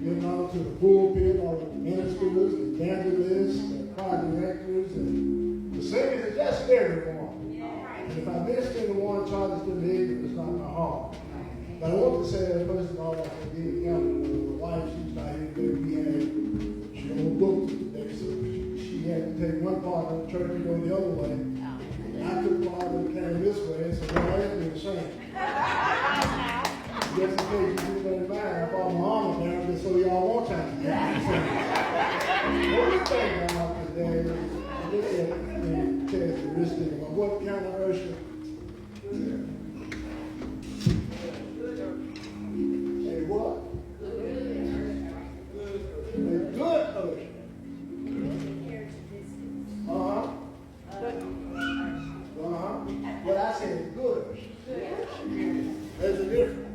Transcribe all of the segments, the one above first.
getting on to the pulpit, all the ministers, the evangelists, the choir directors, and the singers are just everyone. And if I missed anyone, charges to me, it's not my heart. But I want to say that first of all, I can give an example. My wife, she's not here today. She overbooked today, so she had to take one part of the church and go the other way. I took part of it came this way, so now I am being ashamed. Just in case you do that in mind, I brought my armor down just so y'all won't try to get what we think about today is look at the characteristics of what kind of usher. Hey, what? A good usher. What I said is good usher. There's a difference.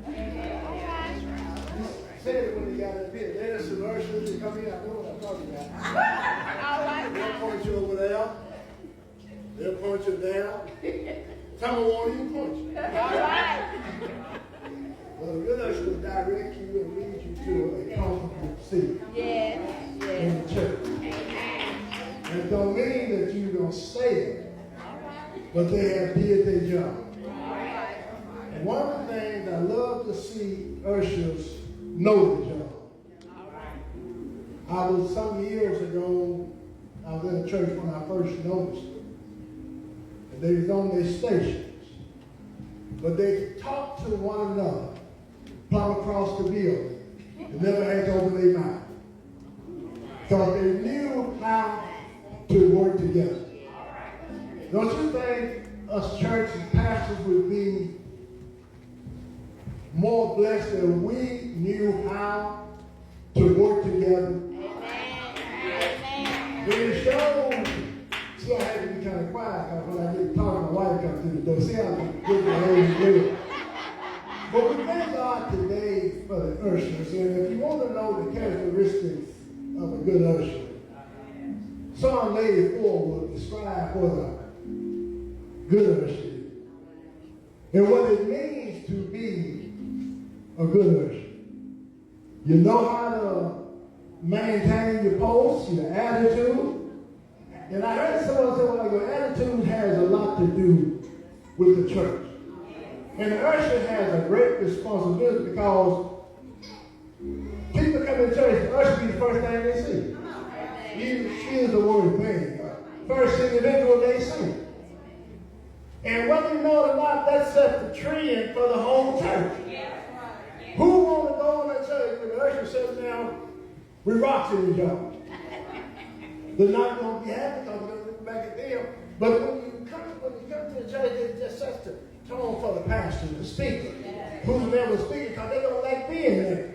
Say it when you got up here. There's some ushers that come in. I know what I'm talking about. They'll point you over there. They'll point you down. Some will want you to point you. Well, a good usher will direct you and lead you to a comfortable seat in the church. And it don't mean that you're going to stay there, but they have did their job. And one of the things I love to see ushers know the job. I was some years ago, I was in a church when I first noticed it. And they was on their stations. But they talked to one another, plumb across the building, and never had to open their mouth. Because they knew how to work together. Don't you think us church and pastors would be more blessed if we knew how to work together? Amen. When it shows, see, I had to be kind of quiet because when I get talking, my wife comes through the door. See how good the Holy Spirit. But we thank God today for the ushers. And if you want to know the characteristics of a good usher, Psalm 84 will describe what a good usher is and what it means to be a good usher. You know how to maintain your post, your attitude. And I heard someone say, well, your attitude has a lot to do with the church. And the usher has a great responsibility because people come to church, the usher be the first thing they see. She is the word thing. First individual they see. And whether you know it or not, that sets the trend for the whole church. Who want to go in that church when the usher sits down, we rock to each other? They're not going to be happy because they're going to look back at them. But when you come to the church, it just sets the tone for the pastor, the speaker, who's never speaking because they don't like being there.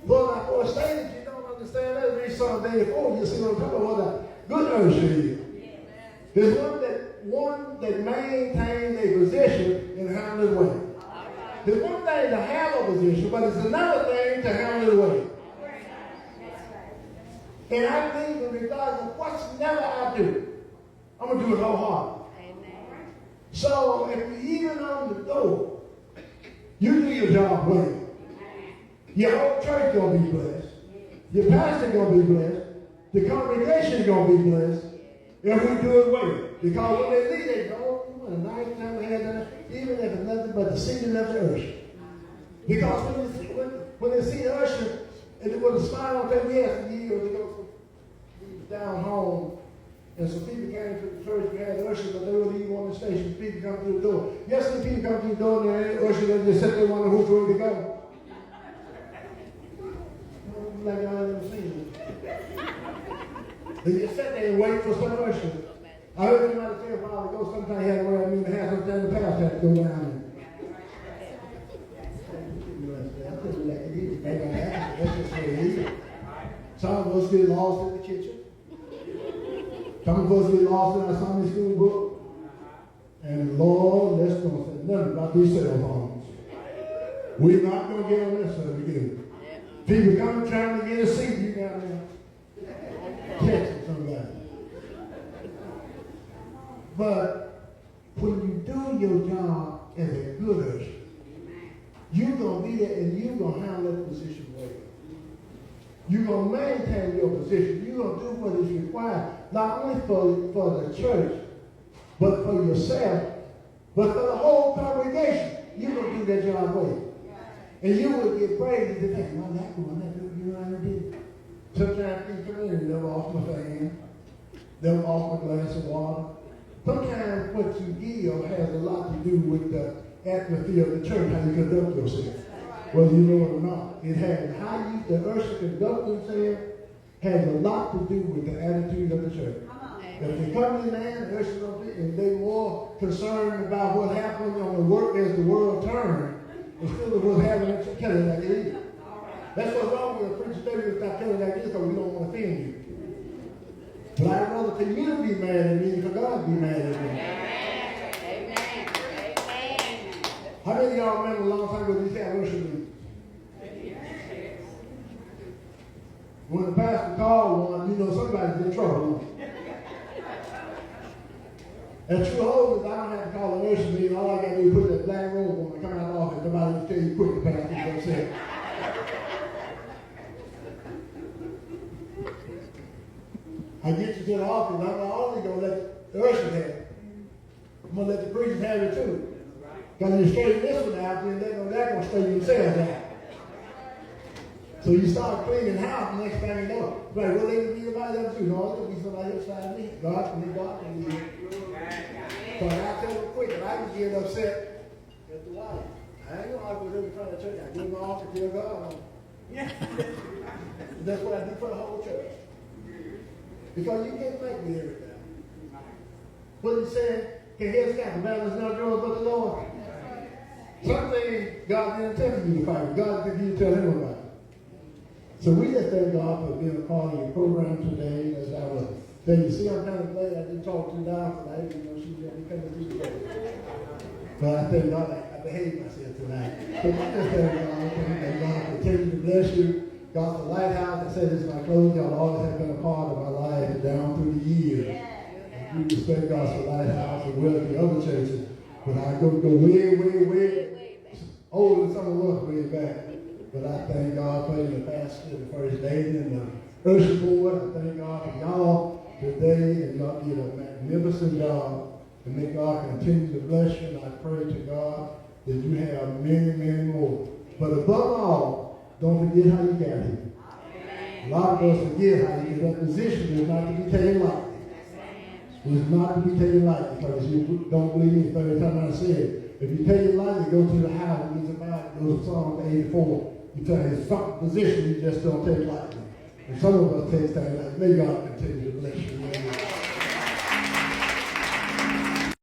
But like for a stage, you don't understand that. Read Psalm 84, you see what I'm talking about, what a good usher is. There's one that maintains a position and handles it well. There's one thing to have a position, but it's another thing to handle it well. And I believe that regardless of whatsoever I do, I'm going to do it wholeheartedly. So if you're even on the door, you do your job well. Your whole church going to be blessed. Your pastor going to be blessed. The congregation going to be blessed. If we do it well. Because when they leave, they go, what a nice time we had that, even if it's nothing but the singing of the usher. Because when they see the usher, and with a smile on their face, yes, years ago, down home, and some people came to the church, we had ushers, but they would leave on the station, people come through the door. Yes, the people come through the door, and they usher, and they sit there wondering who's going to go. Like y'all never seen it. They just sit there and wait for some usher. I heard somebody say a while ago, sometimes he had to wear a new hat, sometimes the pastor had to go down there. That's just what it is. Some of us get lost in the kitchen. Some of us get lost in our Sunday school book. And Lord, let's don't say nothing about these cell phones. We're not going to get on this side again. People come trying to get a seat, you down there texting somebody. But when you do your job as a good usher, you're going to be there and you're going to handle that position well. You're going to maintain your position. You're going to do what is required, not only for the church, but for yourself, but for the whole congregation. You're going to do that job well. And you will get praised if you think, well, that one, you know how I did. Sometimes people come in and they'll offer my fan, they'll offer a glass of water. Sometimes what you give has a lot to do with the atmosphere of the church, how you conduct yourself. Whether you know it or not. It has how the ushers conduct themselves has a lot to do with the attitude of the church. If they come in there, the ushers and they're more concerned about what happens on the work as the world turns, instead of what's happening at telling like it is. That's what's wrong with a preacher today, stop telling like this because we don't want to offend you. But I'd rather for you to be mad at me than for God to be mad at me. Amen. How many of y'all remember a long time ago these had worship meetings? When the pastor called one, you know somebody's in trouble. And true holiness, I don't have to call a worship meeting. All I got to do is put that black robe on and come out of the office. Nobody will tell you quick, the pastor's upset. I get you to the office, I'm not only going to let the ushers have it. I'm going to let the preachers have it too. Because you straighten this one out, then they're going to straighten themselves out. So you start cleaning house, the next thing you know, right, well, they can be somebody else too. No, it's going to be somebody else beside me. God can be. So I tell them quick, and I can get upset at the wife. I ain't going to argue with them in front of the church. I give them off to tell God. Yeah. That's what I do for the whole church. Because you can't make me everything. What he said, can hear Scott, the battle is not yours but the Lord. Some things God didn't tell you to fight. God didn't you tell him about it. So we just thank God for being a part of your program today. As I was saying, you see, I'm kind of glad I didn't talk too loud tonight. You know, she's going to be coming through the day. But I thank God I behaved myself tonight. So we just thank God. And God continue to bless you. God, the lighthouse, I said this in my closing, y'all always have been a part of my life down through the years. We respect God for Lighthouse and well the other churches. But I go way older than some of us way back. But I thank God for the pastor, the first lady, and the usher board. I thank God for y'all today, and y'all did a magnificent job. And may God continue to bless you, and I pray to God that you have many more. But above all, don't forget how you got here. A lot of us forget how you get that position is not to be taken lightly. It's not to be taken lightly because you don't believe me. The third time I said, if you take it lightly, go to the house and read the Bible. Go to Psalm 84. You tell you some position you just don't take lightly. And some of us take things like, may God continue to bless you.